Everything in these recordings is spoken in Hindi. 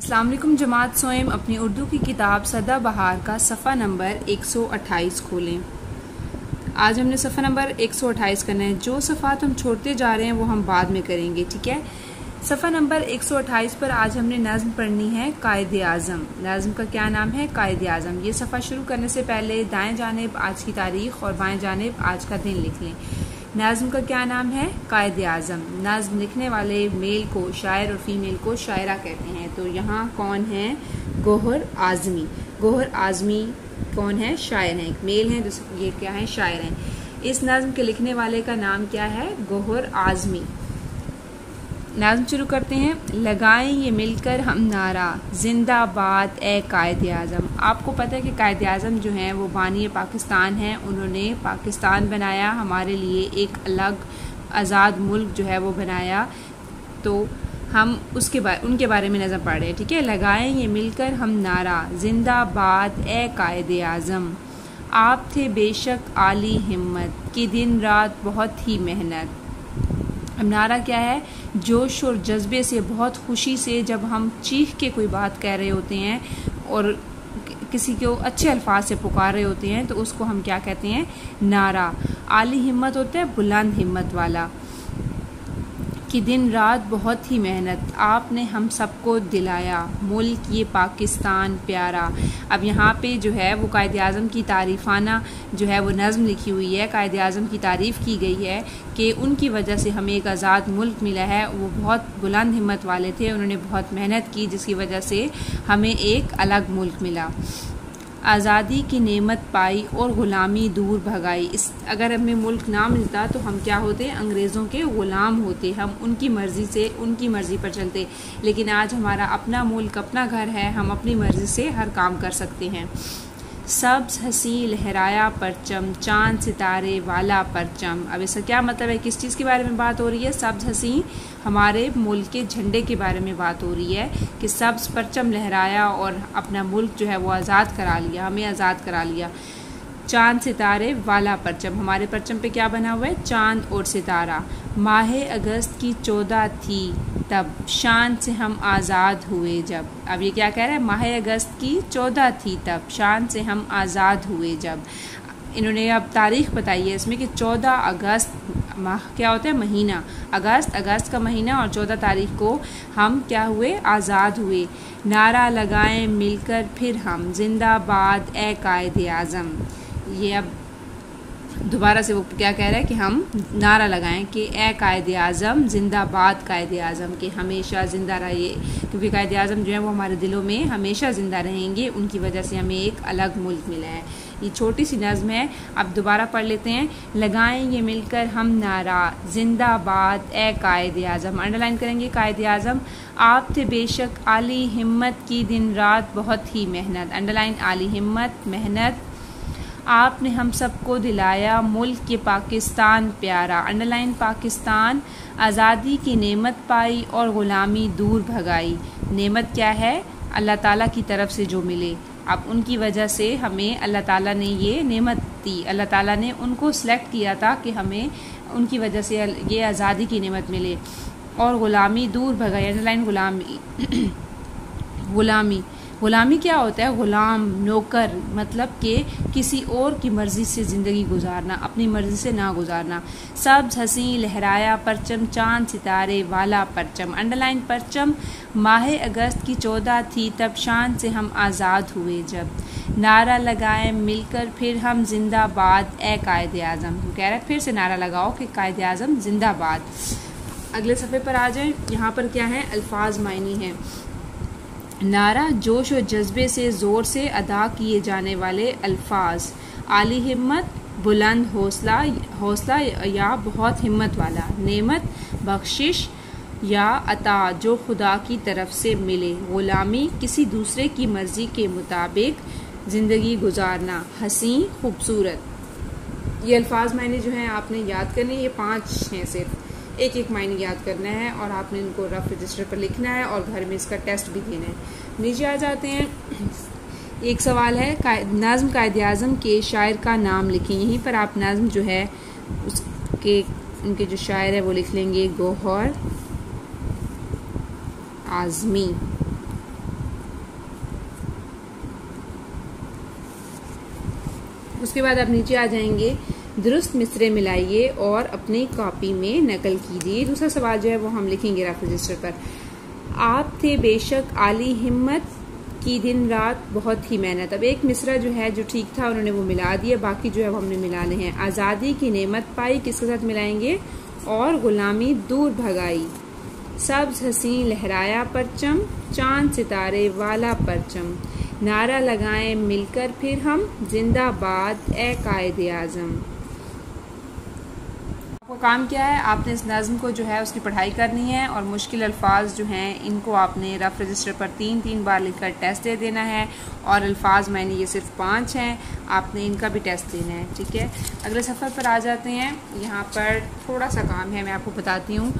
अस्सलाम वालेकुम जमात सोएम। अपनी उर्दू की किताब सदाबहार का सफ़ा नंबर 128 खोलें। आज हमने सफ़ा नंबर 128 करना है। जो सफ़ात हम छोड़ते जा रहे हैं वो हम बाद में करेंगे, ठीक है। सफ़ा नंबर 128 पर आज हमने नज़्म पढ़नी है कायद आज़म। नज़्म का क्या नाम है? कायद आज़म। ये सफ़ा शुरू करने से पहले दाएं जानिब आज की तारीख़ और बाएं जानिब आज का दिन लिख लें। नज़्म का क्या नाम है? कायद आज़म। नज़्म लिखने वाले मेल को शायर और फीमेल को शायरा कहते हैं। तो यहाँ कौन है? गोहर आज़मी। गोहर आज़मी कौन है? शायर हैं, एक मेल हैं, ये क्या है? शायर हैं। इस नज़्म के लिखने वाले का नाम क्या है? गोहर आज़मी। नज़्म शुरू करते हैं। लगाएं ये मिलकर हम नारा, जिंदाबाद ए कायद आज़म। आपको पता है कि कायद आज़म जो हैं वो बानी पाकिस्तान हैं। उन्होंने पाकिस्तान बनाया, हमारे लिए एक अलग आज़ाद मुल्क जो है वो बनाया। तो हम उनके बारे में नज़म पढ़ रहे हैं, ठीक है। लगाएं ये मिलकर हम नारा, जिंदाबाद ए कायद आज़म। आप थे बेशक आली हिम्मत की दिन रात बहुत ही मेहनत। अब नारा क्या है? जोश और जज्बे से, बहुत खुशी से जब हम चीख के कोई बात कह रहे होते हैं और किसी को अच्छे अल्फाज से पुकार रहे होते हैं तो उसको हम क्या कहते हैं? नारा। आली हिम्मत होता है बुलंद हिम्मत वाला। कि दिन रात बहुत ही मेहनत, आपने हम सबको दिलाया मुल्क ये पाकिस्तान प्यारा। अब यहाँ पे जो है वो कायद आज़म की तारीफ़ाना जो है वो नज़्म लिखी हुई है। कायद आज़म की तारीफ़ की गई है कि उनकी वजह से हमें एक आज़ाद मुल्क मिला है। वो बहुत बुलंद हिम्मत वाले थे, उन्होंने बहुत मेहनत की जिसकी वजह से हमें एक अलग मुल्क मिला। आज़ादी की नेमत पाई और ग़ुलामी दूर भगाई। अगर हमें मुल्क ना मिलता तो हम क्या होते? अंग्रेज़ों के ग़ुलाम होते, हम उनकी मर्ज़ी से, उनकी मर्ज़ी पर चलते। लेकिन आज हमारा अपना मुल्क, अपना घर है, हम अपनी मर्ज़ी से हर काम कर सकते हैं। सब्ज़ हसी लहराया परचम, चांद सितारे वाला परचम। अब इसका क्या मतलब है? किस चीज़ के बारे में बात हो रही है? सब्ज़ हसी, हमारे मुल्क के झंडे के बारे में बात हो रही है कि सब्ज़ परचम लहराया और अपना मुल्क जो है वो आज़ाद करा लिया, हमें आज़ाद करा लिया। चांद सितारे वाला परचम, हमारे परचम पे क्या बना हुआ है? चांद और सितारा। माह अगस्त की 14 थी तब, शान से हम आज़ाद हुए जब। अब ये क्या कह रहा है? माह अगस्त की 14 थी तब, शान से हम आज़ाद हुए जब। इन्होंने अब तारीख़ बताई है इसमें कि 14 अगस्त, माह क्या होता है? महीना। अगस्त का महीना, और 14 तारीख़ को हम क्या हुए? आज़ाद हुए। नारा लगाएं मिलकर फिर हम, जिंदाबाद ए कायद आज़म। ये अब दोबारा से वो क्या कह रहा है कि हम नारा लगाएं कि ए कायद आज़म, जिंदाबाद कायद आज़म, कि हमेशा ज़िंदा रहिए। क्योंकि कायद आज़म जो है वो हमारे दिलों में हमेशा ज़िंदा रहेंगे, उनकी वजह से हमें एक अलग मुल्क मिला है। ये छोटी सी नज़्म है, अब दोबारा पढ़ लेते हैं। लगाएं ये मिलकर हम नारा, जिंदाबाद ए कायद आज़म। अंडरलाइन करेंगे कायद आज़म। आप थे बेशक आली हिम्मत की दिन रात बहुत ही मेहनत। अंडरलाइन आली हिम्मत, मेहनत। आपने हम सबको दिलाया मुल्क के पाकिस्तान प्यारा। अंडरलाइन पाकिस्तान। आज़ादी की नेमत पाई और ग़ुलामी दूर भगाई। नेमत क्या है? अल्लाह ताला की तरफ से जो मिले। अब उनकी वजह से हमें अल्लाह ताला ने ये नेमत दी, अल्लाह ताला ने उनको सेलेक्ट किया था कि हमें उनकी वजह से ये आज़ादी की नेमत मिले। और ग़ुलामी दूर भगाई। अंडरलाइन ग़ुलामी। ग़ुलामी, ग़ुलामी क्या होता है? ग़ुलाम, नौकर, मतलब कि किसी और की मर्ज़ी से ज़िंदगी गुजारना, अपनी मर्ज़ी से ना गुजारना। सब्ज़ हसी लहराया परचम, चांद सितारे वाला परचम। अंडरलाइन परचम। माह अगस्त की 14 थी तब, शान से हम आज़ाद हुए जब। नारा लगाएं मिलकर फिर हम, जिंदाबाद ए कायद आज़म। तो कह रहा है फिर से नारा लगाओ कि कायद आज़म जिंदाबाद। अगले सफ़े पर आ जाएं। यहाँ पर क्या है? अल्फाज मायनी है। नारा, जोश और जज्बे से ज़ोर से अदा किए जाने वाले अल्फाज। आली हिम्मत, बुलंद हौसला या बहुत हिम्मत वाला। नेमत, बख्शिश या अता जो खुदा की तरफ से मिले। ग़ुलामी, किसी दूसरे की मर्ज़ी के मुताबिक ज़िंदगी गुजारना। हसी, खूबसूरत। ये अल्फाज मायने जो हैं आपने याद करने, ये 5 हैं सिर्फ। एक एक मायने याद करना है और आपने इनको रफ रजिस्टर पर लिखना है और घर में इसका टेस्ट भी देना है। नीचे आ जाते हैं। एक सवाल है, नज़्म कायद आज़म के शायर का नाम लिखें। यहीं पर आप नज़्म जो है उसके, उनके जो शायर है वो लिख लेंगे गोहर आज़मी। उसके बाद आप नीचे आ जाएंगे, दुरुस्त मिसरे मिलाइए और अपनी कॉपी में नकल कीजिए। दूसरा सवाल जो है वो हम लिखेंगे रफ रजिस्टर पर। आप थे बेशक आली हिम्मत की दिन रात बहुत ही मेहनत। अब एक मिसरा जो है जो ठीक था उन्होंने वो मिला दिया, बाकी जो है वो हमने मिलाने हैं। आज़ादी की नेमत पाई, किसके साथ मिलाएंगे, और गुलामी दूर भगाई। सब्ज हसी लहराया परचम, चांद सितारे वाला परचम। नारा लगाएं मिलकर फिर हम, जिंदाबाद ए कायदे आज़म। आपका काम क्या है, आपने इस नज़्म को जो है उसकी पढ़ाई करनी है और मुश्किल अल्फाज जो हैं इनको आपने रफ रजिस्टर पर 3-3 बार लिखकर टेस्ट दे देना है। और अल्फाज मैंने ये सिर्फ 5 हैं, आपने इनका भी टेस्ट देना है। ठीक है, अगले सफ़र पर आ जाते हैं। यहाँ पर थोड़ा सा काम है, मैं आपको बताती हूँ।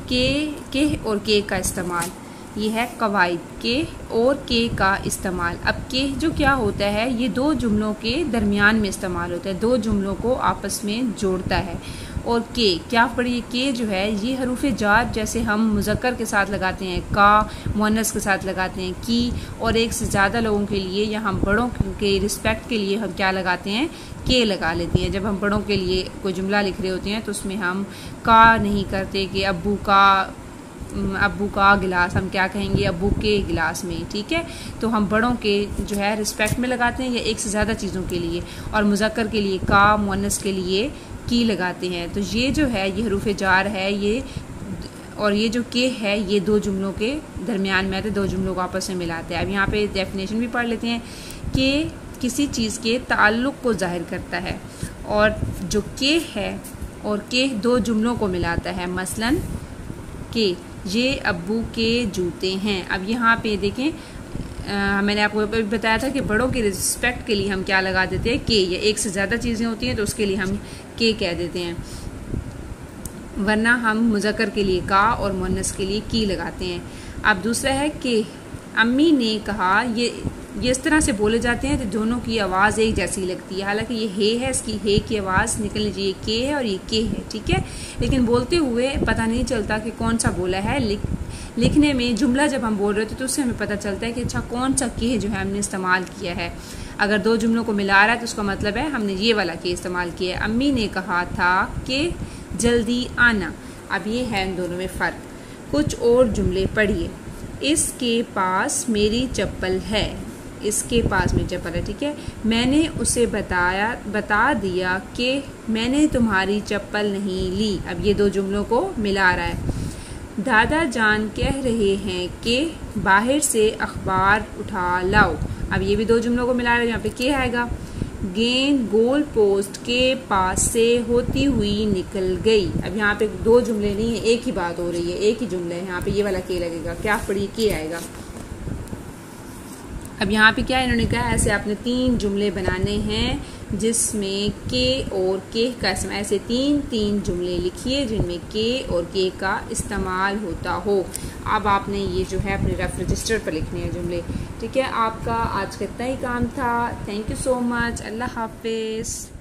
के और के का इस्तेमाल, ये है कवायद, के और के का इस्तेमाल। अब के जो क्या होता है, ये दो जुमलों के दरमियान में इस्तेमाल होता है, दो जुमलों को आपस में जोड़ता है। और के क्या पढ़िए, के जो है ये हरूफ जार जैसे हम मुज़क्कर के साथ लगाते हैं का, मुअन्नस के साथ लगाते हैं की, और एक से ज़्यादा लोगों के लिए या हम बड़ों के रिस्पेक्ट के लिए हम क्या लगाते हैं, के लगा लेते हैं। जब हम बड़ों के लिए कोई जुमला लिख रहे होते हैं तो उसमें हम का नहीं करते कि अब्बू का गिलास, हम क्या कहेंगे, अब्बू के गिलास में। ठीक है, तो हम बड़ों के जो है रिस्पेक्ट में लगाते हैं या एक से ज़्यादा चीज़ों के लिए, और मुज़क्कर के लिए का, मुअन्नस के लिए की लगाते हैं। तो ये जो है ये हरूफ जार है ये, और ये जो के है ये दो जुमलों के दरमियान में आते, दो जुमलों को आपस में मिलाते हैं। अब यहाँ पे डेफिनेशन भी पढ़ लेते हैं कि किसी चीज़ के ताल्लुक़ को ज़ाहिर करता है, और जो के है और के दो जुमलों को मिलाता है। मसलन के ये अब्बू के जूते हैं। अब यहाँ पे देखें, मैंने आपको बताया था कि बड़ों के रिस्पेक्ट के लिए हम क्या लगा देते हैं, के, या एक से ज़्यादा चीज़ें होती हैं तो उसके लिए हम के कह देते हैं, वरना हम मुज़क्कर के लिए का और मुअन्नस के लिए की लगाते हैं। अब दूसरा है कि अम्मी ने कहा, ये इस तरह से बोले जाते हैं तो दोनों की आवाज़ एक जैसी लगती है। हालांकि ये हे है, इसकी हे की आवाज़ निकलनी चाहिए के है और ये के है। ठीक है, लेकिन बोलते हुए पता नहीं चलता कि कौन सा बोला है। लिखने में जुमला जब हम बोल रहे होते तो उससे हमें पता चलता है कि अच्छा कौन सा के जो है हमने इस्तेमाल किया है। अगर दो जुमलों को मिला रहा है तो उसका मतलब है हमने ये वाला के इस्तेमाल किया है। अम्मी ने कहा था कि जल्दी आना। अब ये है इन दोनों में फ़र्क। कुछ और जुमले पढ़िए। इसके पास मेरी चप्पल है, इसके पास मेरी चप्पल है। ठीक है, मैंने उसे बता दिया कि मैंने तुम्हारी चप्पल नहीं ली। अब ये दो जुमलों को मिला रहा है। दादा जान कह रहे हैं कि बाहर से अखबार उठा लाओ। अब ये भी दो जुमलों को मिला रहा है, यहाँ पे के आएगा। गेंद गोल पोस्ट के पास से होती हुई निकल गई। अब यहाँ पे दो जुमले नहीं है, एक ही बात हो रही है, एक ही जुमला है। यहाँ पे ये वाला के लगेगा, क्या पढ़िए, के आएगा। अब यहाँ पे क्या इन्होंने कहा, ऐसे आपने 3 जुमले बनाने हैं जिसमें के और के का इस्तेमाल, ऐसे 3-3 जुमले लिखिए जिनमें के और के का इस्तेमाल होता हो। अब आपने ये जो है अपने रफ रजिस्टर पर लिखने हैं जुमले। ठीक है, आपका आज का इतना ही काम था। Thank you so much. अल्लाह हाफिज़।